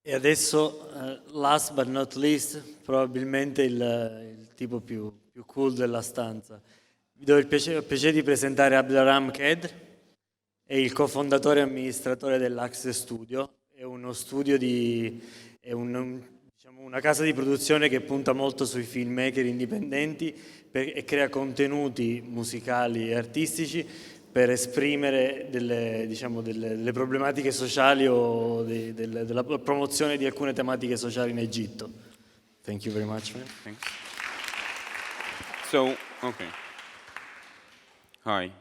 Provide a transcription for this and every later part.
E adesso, last but not least, probabilmente il tipo più cool della stanza. Vi do il piacere di presentare Abdulrahman Kedhr, è il cofondatore e amministratore dell'Axe Studio, è uno studio diciamo, una casa di produzione che punta molto sui filmmaker indipendenti e crea contenuti musicali e artistici per esprimere delle problematiche sociali o della promozione di alcune tematiche sociali in Egitto. Thank you very much, man. Thanks. So, okay. Hi.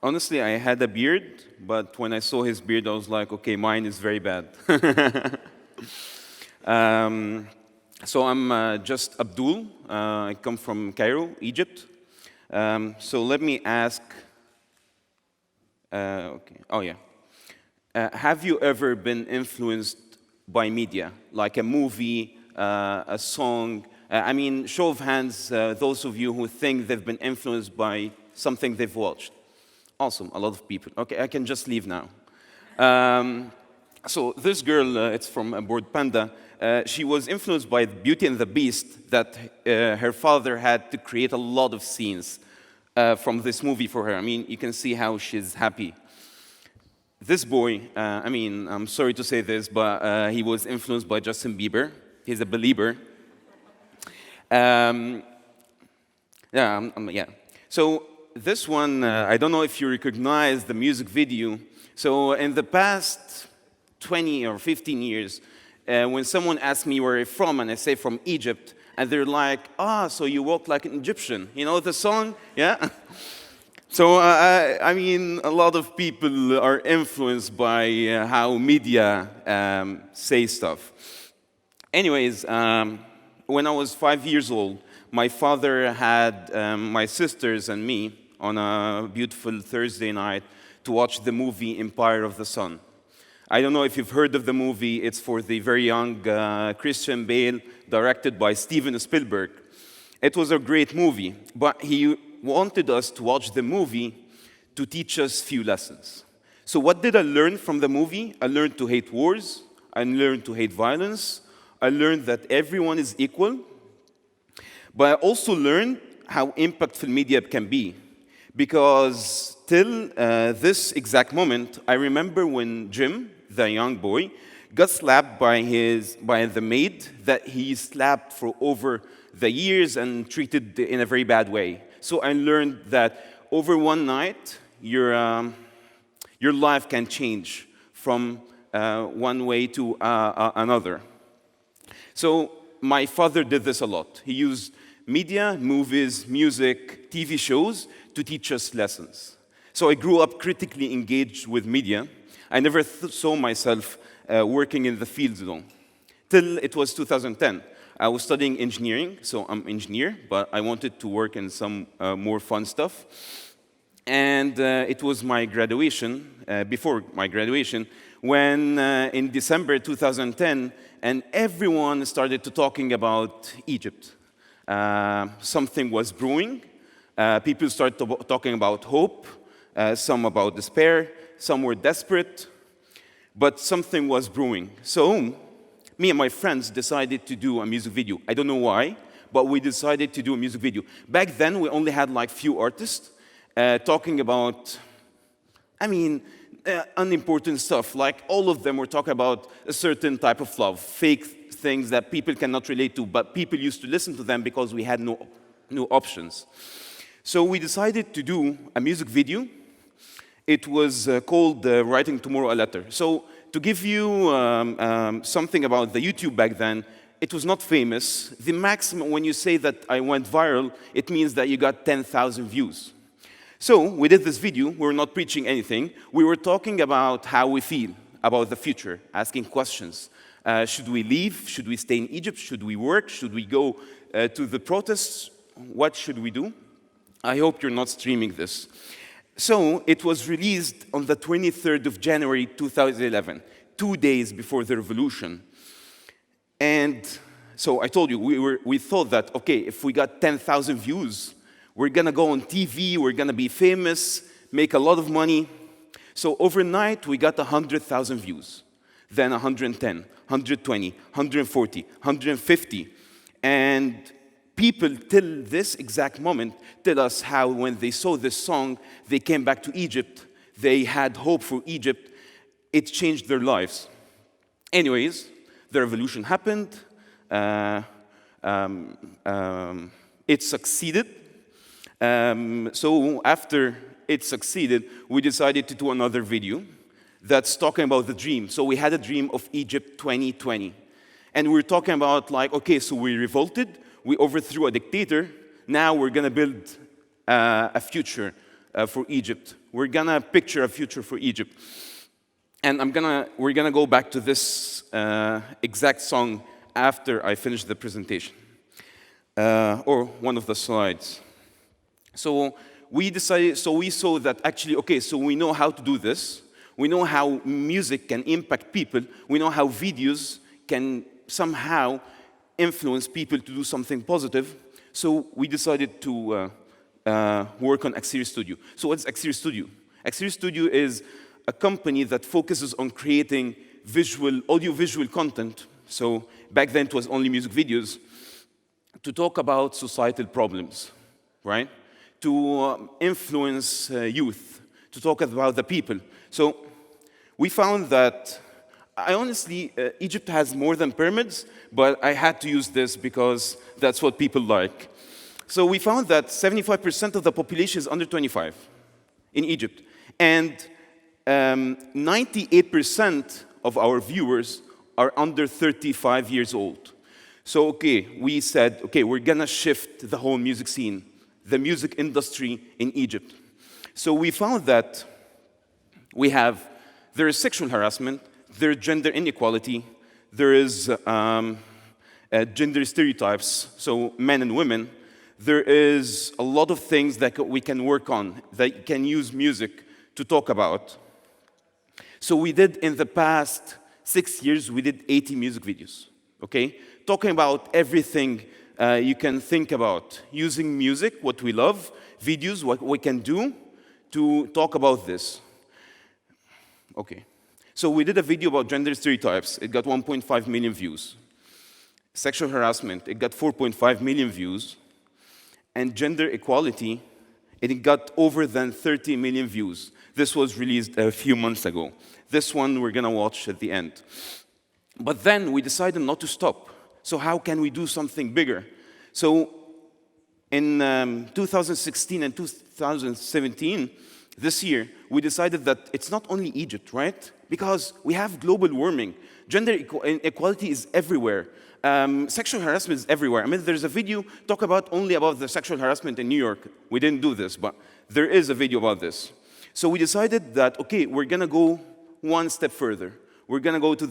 Honestly, I had a beard, but when I saw his beard, I was like, okay, mine is very bad. So I'm just Abdul. I come from Cairo, Egypt. So let me ask, okay. Oh yeah. Have you ever been influenced by media, like a movie, a song? I mean, show of hands, those of you who think they've been influenced by something they've watched. Awesome, a lot of people. Okay, I can just leave now. So this girl, it's from Board Panda, she was influenced by Beauty and the Beast, that her father had to create a lot of scenes from this movie for her. I mean, you can see how she's happy. This boy, I mean, I'm sorry to say this, but he was influenced by Justin Bieber. He's a believer. Yeah. So this one, I don't know if you recognize the music video. So in the past 20 or 15 years, when someone asks me where I'm from, and I say from Egypt, and they're like, so you walk like an Egyptian. You know the song? Yeah? So, I mean, a lot of people are influenced by how media say stuff. Anyways, when I was 5 years old, my father had my sisters and me on a beautiful Thursday night to watch the movie Empire of the Sun. I don't know if you've heard of the movie. It's for the very young Christian Bale, directed by Steven Spielberg. It was a great movie, but he wanted us to watch the movie to teach us few lessons. So what did I learn from the movie? I learned to hate wars. I learned to hate violence. I learned that everyone is equal. But I also learned how impactful media can be. Because till this exact moment, I remember when Jim, the young boy, got slapped by the maid that he slapped for over the years and treated in a very bad way. So I learned that over one night, your life can change from one way to another. So my father did this a lot. He used media, movies, music, TV shows to teach us lessons. So I grew up critically engaged with media. I never saw myself working in the field though, till it was 2010. I was studying engineering, so I'm an engineer, but I wanted to work in some more fun stuff. And it was my graduation, before my graduation, when in December 2010, and everyone started to talking about Egypt. Something was brewing. People started talking about hope, some about despair, some were desperate, but something was brewing. So me and my friends decided to do a music video. I don't know why, but we decided to do a music video. Back then, we only had like few artists talking about, unimportant stuff. Like all of them were talking about a certain type of love, fake things that people cannot relate to, but people used to listen to them because we had no options. So we decided to do a music video. It was called Writing Tomorrow a Letter. So to give you something about the YouTube back then, it was not famous. The maximum, when you say that I went viral, it means that you got 10,000 views. So we did this video. We were not preaching anything. We were talking about how we feel about the future, asking questions. Should we leave? Should we stay in Egypt? Should we work? Should we go to the protests? What should we do? I hope you're not streaming this. So it was released on the 23rd of January 2011, 2 days before the revolution. And so I told you, we thought that, okay, if we got 10,000 views, we're going to go on TV, we're going to be famous, make a lot of money. So overnight, we got 100,000 views, then 110, 120, 140, 150. And people, till this exact moment, tell us how when they saw this song, they came back to Egypt, they had hope for Egypt, it changed their lives. Anyways, the revolution happened, it succeeded. So after it succeeded, we decided to do another video that's talking about the dream. So we had a dream of Egypt 2020. And we were talking about like, okay, so we revolted, we overthrew a dictator, now we're gonna build a future for Egypt. We're gonna picture a future for Egypt. And we're gonna go back to this exact song after I finish the presentation, or one of the slides. So we saw that actually, okay, so we know how to do this. We know how music can impact people. We know how videos can somehow influence people to do something positive. So we decided to work on Axir Studio. So what's Axir Studio? Axir Studio is a company that focuses on creating audio-visual content. So back then it was only music videos, to talk about societal problems, right? To influence youth, to talk about the people. So we found that, Egypt has more than pyramids, but I had to use this because that's what people like. So we found that 75% of the population is under 25 in Egypt. And 98% of our viewers are under 35 years old. So, okay, we said, okay, we're gonna shift the whole music scene, the music industry in Egypt. So we found that there is sexual harassment, there is gender inequality, there is gender stereotypes, so men and women. There is a lot of things that we can work on, that can use music to talk about. So we did, in the past 6 years, we did 80 music videos, okay? Talking about everything you can think about, using music, what we love, videos, what we can do to talk about this. Okay, so we did a video about gender stereotypes. It got 1.5 million views. Sexual harassment, it got 4.5 million views. And gender equality, it got over than 30 million views. This was released a few months ago. This one we're gonna watch at the end. But then we decided not to stop. So how can we do something bigger? So in 2016 and 2017, this year, we decided that it's not only Egypt, right? Because we have global warming. Gender inequality is everywhere. Sexual harassment is everywhere. I mean, there's a video only about the sexual harassment in New York. We didn't do this, but there is a video about this. So we decided that, okay, we're gonna go one step further. We're gonna go to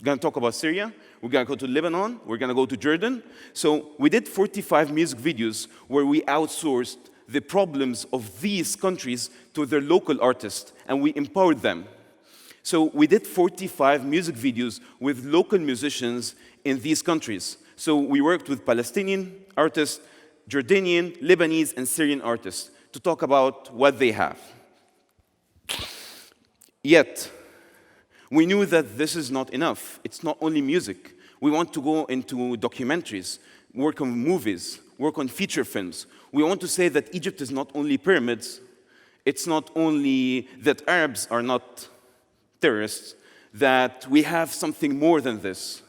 gonna talk about Syria, we're gonna go to Lebanon, we're gonna go to Jordan. So we did 45 music videos where we outsourced the problems of these countries to their local artists, and we empowered them. So we did 45 music videos with local musicians in these countries. So we worked with Palestinian artists, Jordanian, Lebanese, and Syrian artists to talk about what they have. Yet, we knew that this is not enough. It's not only music. We want to go into documentaries, work on movies, work on feature films. We want to say that Egypt is not only pyramids, it's not only that Arabs are not terrorists, that we have something more than this.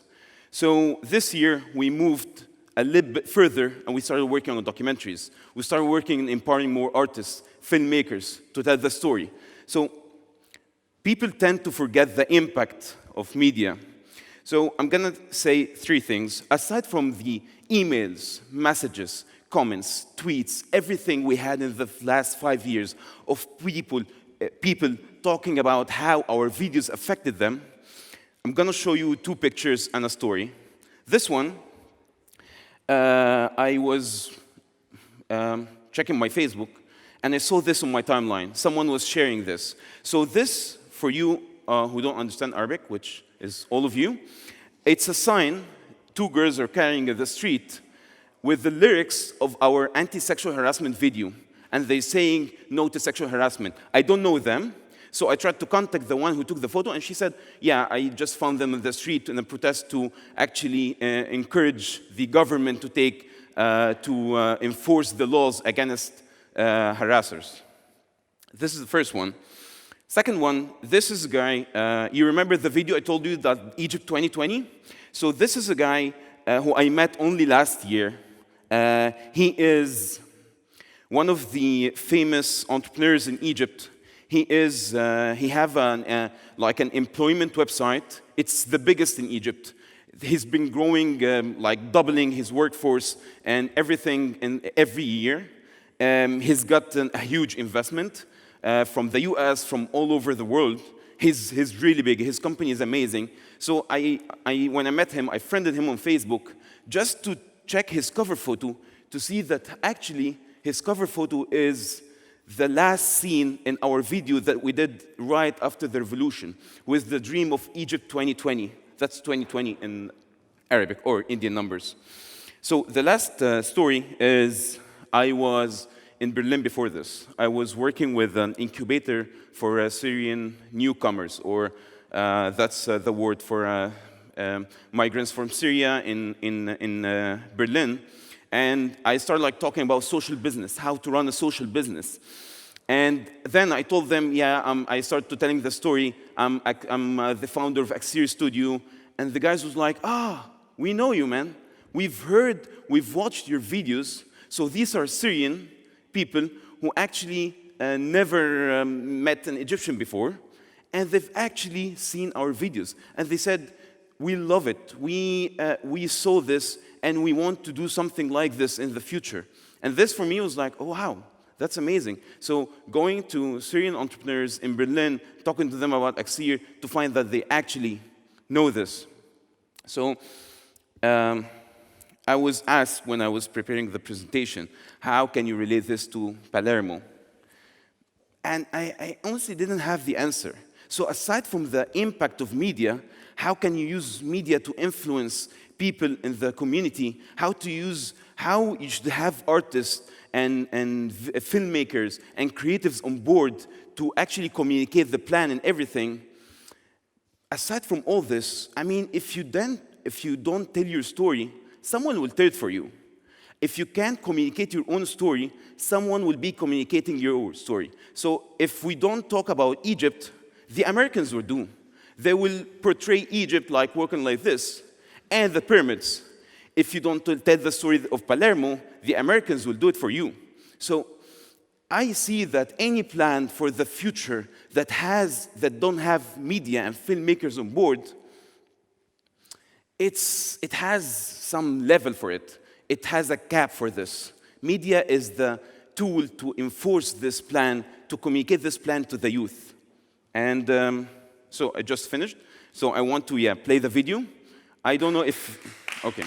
So this year, we moved a little bit further and we started working on documentaries. We started working on empowering more artists, filmmakers, to tell the story. So people tend to forget the impact of media. So I'm gonna say 3 things. Aside from the emails, messages, comments, tweets, everything we had in the last 5 years of people talking about how our videos affected them, I'm gonna show you 2 pictures and a story. This one, I was checking my Facebook, and I saw this on my timeline. Someone was sharing this. So this, for you who don't understand Arabic, which is all of you, it's a sign 2 girls are carrying in the street with the lyrics of our anti-sexual harassment video. and they're saying no to sexual harassment. I don't know them, so I tried to contact the one who took the photo, and she said, yeah, I just found them in the street in a protest to actually encourage the government to enforce the laws against harassers. This is the first one. Second one, this is a guy, you remember the video I told you that Egypt 2020? So this is a guy who I met only last year. He is one of the famous entrepreneurs in Egypt. He have like an employment website. It's the biggest in Egypt. He's been growing, like doubling his workforce and everything every year. He's gotten a huge investment from the US, from all over the world. He's really big. His company is amazing. So when I met him, I friended him on Facebook just to check his cover photo to see that actually his cover photo is the last scene in our video that we did right after the revolution with the dream of Egypt 2020. That's 2020 in Arabic or Indian numbers. So the last story is I was in Berlin before this. I was working with an incubator for Syrian newcomers, or that's the word for migrants from Syria in Berlin. And I started like talking about social business, how to run a social business. And then I told them, yeah, I started telling the story. I'm the founder of Axir Studio. And the guys was like, we know you, man. We've watched your videos. So these are Syrian people who actually never met an Egyptian before, and they've actually seen our videos. And they said, we love it. We saw this, and we want to do something like this in the future. And this, for me, was like, oh, wow, that's amazing. So going to Syrian entrepreneurs in Berlin, talking to them about Axir, to find that they actually know this. So I was asked when I was preparing the presentation, how can you relate this to Palermo? And I honestly didn't have the answer. So aside from the impact of media, how can you use media to influence people in the community? How you should have artists and filmmakers and creatives on board to actually communicate the plan and everything. Aside from all this, I mean, if you don't tell your story, someone will tell it for you. If you can't communicate your own story, someone will be communicating your story. So if we don't talk about Egypt, the Americans will do. They will portray Egypt like working like this, and the pyramids. If you don't tell the story of Palermo, the Americans will do it for you. So I see that any plan for the future that don't have media and filmmakers on board, it has some level for it. It has a cap for this. Media is the tool to enforce this plan, to communicate this plan to the youth. And so I just finished. So I want to play the video. I don't know if, okay.